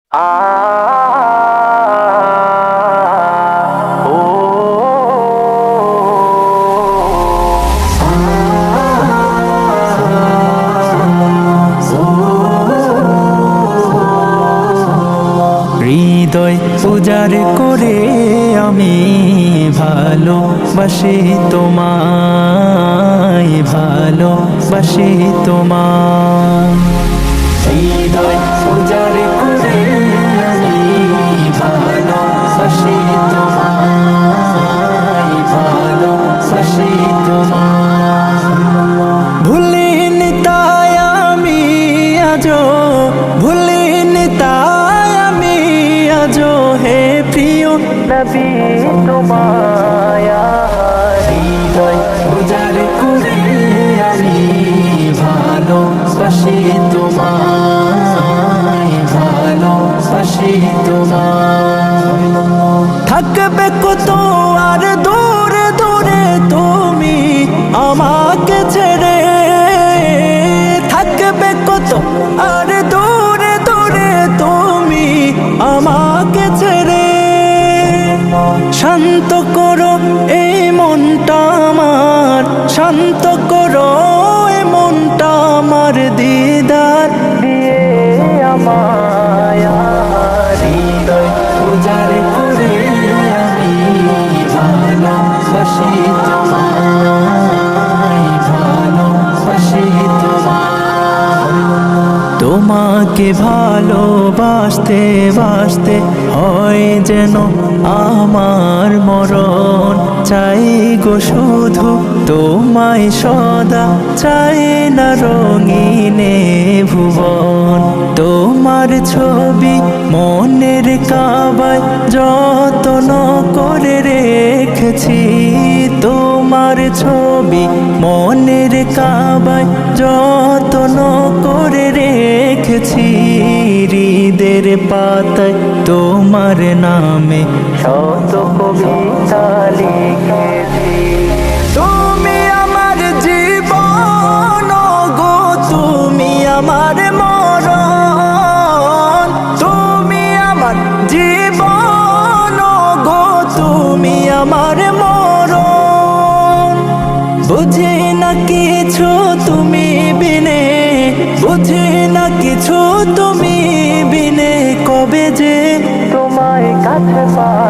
হৃদয় উজাড় করে আমি ভালোবাসি তোমায়, ভালোবাসি তোমায়। হৃদয় উজাড় করে আমি ভালোবাসি তোমায়, ভালোবাসি তোমায়। ভুলিনি তাই আমি আজো, ভুলিনি তাই আমি আজো হে প্রিয় নবী তোমায়। হৃদয় উজাড় করে আমি ভালোবাসি তোমায়, ভালোবাসি তোমায়। থাকবে কত আর দূরে দূরে তুমি আমাকে ছেড়ে, থাকবে কত আর দূরে দূরে তুমি আমাকে ছেড়ে। শান্ত করো এই মনটা আমার, শান্ত করো এই মনটা আমার, দিদার দিয়ে আমায়। হৃদয় উজাড় করে আমি ভালোবাসি তোমায়, ভালোবাসি তোমায়। তোমাকে ভালোবাসতে বাসতে হয় যেন আমার মরণ, চাই গো শুধু তোমায় সদা, চাই না রঙিনে ভুবন। তোমার ছবি মনের কাবায় যত্ন করে রেখেছি, তোমার ছবি মনের কাবায় যত্ন করে রেখেছি। হৃদের পাতায় তোমার নামে শত কবিতা লিখেছি। তুমি আমার জীবন গো, তুমি আমার মরণ, তুমি আমার জীবন গো, তুমি আমার মরণ। বুঝি না কিছু তুমি বিনে, বুঝি না কিছু তুমি বিনে, কবে যে তোমায় কাছে পাই।